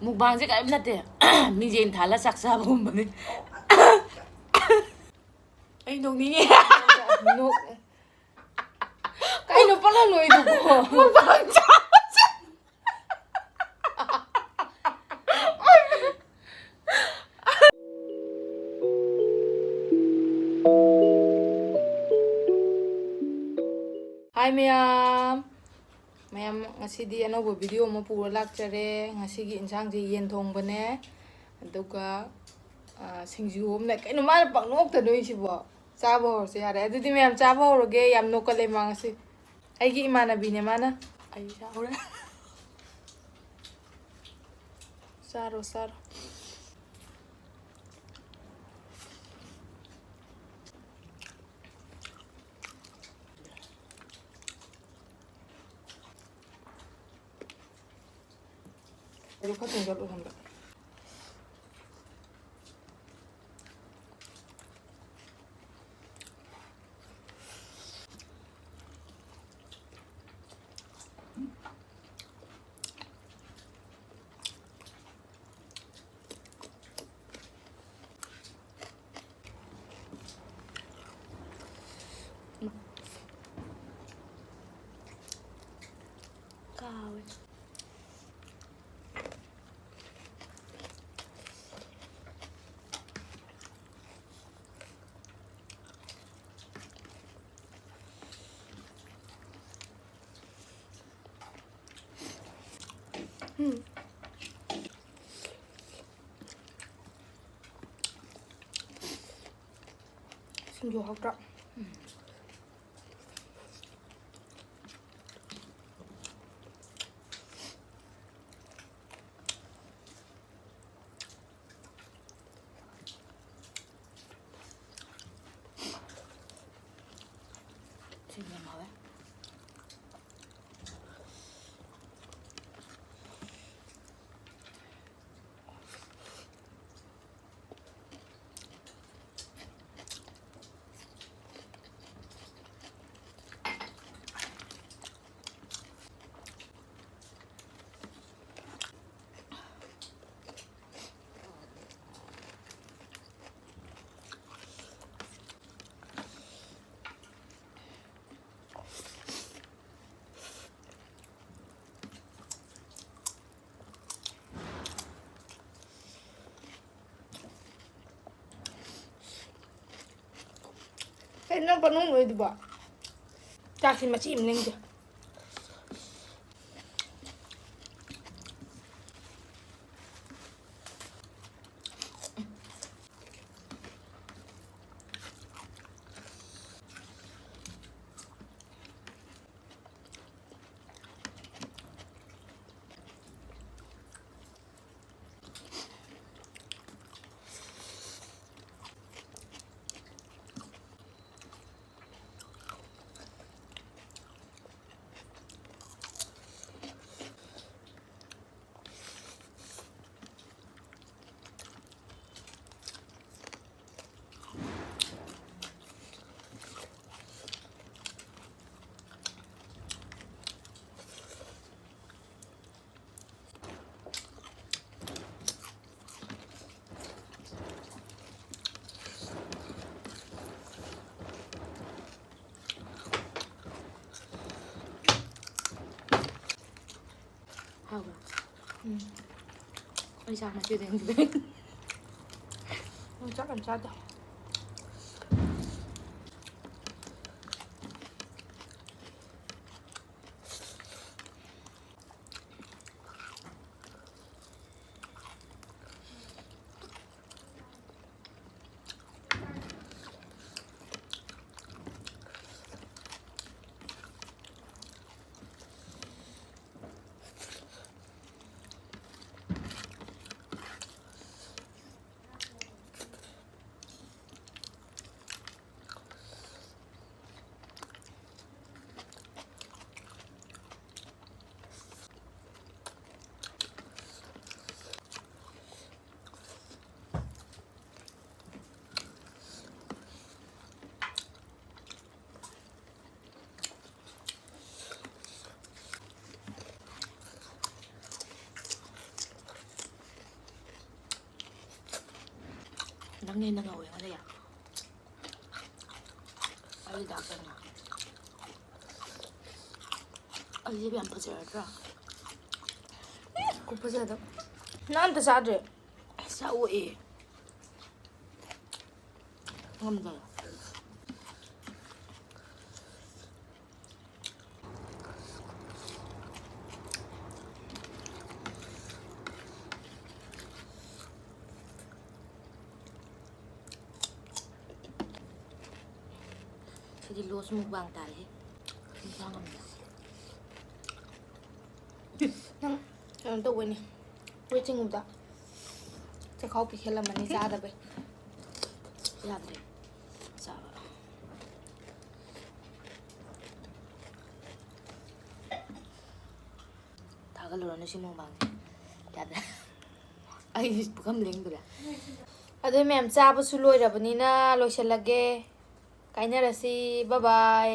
ꯃꯨꯛꯕꯥꯡꯁꯦ ꯀꯔꯤꯝ ꯅꯠꯇꯦ ꯃꯤꯡꯖꯦꯜ ꯊꯥꯜꯂ ꯆꯥꯛ ꯆꯥꯕꯒꯨꯝꯕꯅꯤ ꯑꯩ ꯅꯣꯛꯅꯤꯡꯉꯦ ꯀꯩꯅꯣ ꯄꯪꯅꯣꯛ ꯅꯣꯛꯏꯗꯨꯕꯣ ꯃꯨꯛꯕꯥꯡ ꯆꯥꯕꯁꯦ ꯍꯥꯏ ꯃꯌꯥꯝ ꯉꯁꯤꯗꯤ ꯑꯅꯧꯕ ꯚꯤꯗꯤꯑꯣ ꯑꯃ ꯄꯨꯔ ꯂꯥꯛꯆꯔꯦ. ꯉꯁꯤꯒꯤ ꯏꯟꯁꯥꯡꯁꯦ ꯌꯦꯟ ꯊꯣꯡꯕꯅꯦ, ꯑꯗꯨꯒ ꯁꯤꯡꯖꯨ ꯑꯃꯅꯦ. ꯀꯩꯅꯣ ꯃꯥꯅ ꯄꯪꯅꯣꯛꯇ ꯅꯣꯛꯏꯁꯤꯕꯣ? ꯆꯥꯕ ꯍꯧꯔꯁꯦ ꯌꯥꯔꯦ. ꯑꯗꯨꯗꯤ ꯃꯌꯥꯝ ꯆꯥꯕ ꯍꯧꯔꯒꯦ. ꯌꯥꯝ ꯅꯣꯛꯀꯜꯂꯦ ꯃꯥ ꯉꯁꯤ. ꯑꯩꯒꯤ ꯏꯃꯥꯟꯅꯕꯤꯅꯦ ꯃꯥꯅ. ꯑꯩ ꯆꯥꯎꯔꯦ. ꯆꯥꯔꯣ ꯆꯥꯔꯣ. ꯑꯗꯨ ꯈꯛꯇꯪ ꯆꯠꯂꯨ ꯍꯟꯗꯛ. Kawe. ꯁꯤꯡꯖꯨ ꯍꯥꯎꯇ꯭ꯔꯥ? 지금 뭐해? ꯀꯩꯅꯣ ꯅꯪ ꯄꯪꯅꯣꯛ ꯅꯣꯛꯏꯗꯨꯕꯣ? ꯆꯥꯛꯁꯤ ꯃꯆꯤ ꯑꯃ ꯂꯦꯡꯗꯦ. 하고. 의사 맞게 되는데. ꯆꯥꯛ ꯌꯥꯝ ꯆꯥꯗꯦ. ꯅꯪꯅ ꯍꯦꯟꯅ ꯉꯧꯋꯦ ꯑꯩꯉꯣꯟꯗ ꯌꯥꯝ ꯑꯩ ꯗꯥꯛꯇꯔꯅ ꯑꯩꯁꯦ ꯌꯥꯝ ꯐꯖꯔꯗ꯭ꯔꯥ ꯈꯨꯐꯖꯗꯣ ꯅꯪ ꯑꯝꯇ ꯆꯥꯗ꯭ꯔꯤ ꯆꯥꯎꯑꯦ ꯉꯝꯗꯦ ꯁꯤꯗꯤ ꯂꯣꯁ ꯃꯨꯛꯕꯥꯡ ꯇꯥꯔꯦ ꯏꯟꯁꯥꯡ ꯑꯃꯗ ꯅꯪ ꯀꯩꯅꯣ ꯇꯧꯕꯩꯅꯤ ꯍꯣꯏ ꯆꯤꯡꯒꯨꯝꯗ ꯆꯈꯥꯎ ꯄꯤꯛꯁꯜꯂꯝꯃꯅꯤ ꯆꯥꯗꯕꯩ ꯌꯥꯗ꯭ꯔꯦ ꯆꯥꯕ ꯊꯥꯒꯠꯂꯨꯔꯅꯨ ꯁꯤ ꯃꯨꯛꯕꯥꯡꯁꯦ ꯌꯥꯗ꯭ꯔꯦ ꯑꯩ ꯄꯨꯈꯝ ꯂꯦꯡꯗ꯭ꯔꯦ ꯑꯗꯨꯏ ꯃꯌꯥꯝ ꯆꯥꯕꯁꯨ ꯂꯣꯏꯔꯕꯅꯤꯅ ꯂꯣꯏꯁꯤꯜꯂꯒꯦ ꯀꯥꯏꯅꯔꯁꯤ ꯕꯥꯏ ꯕꯥꯏ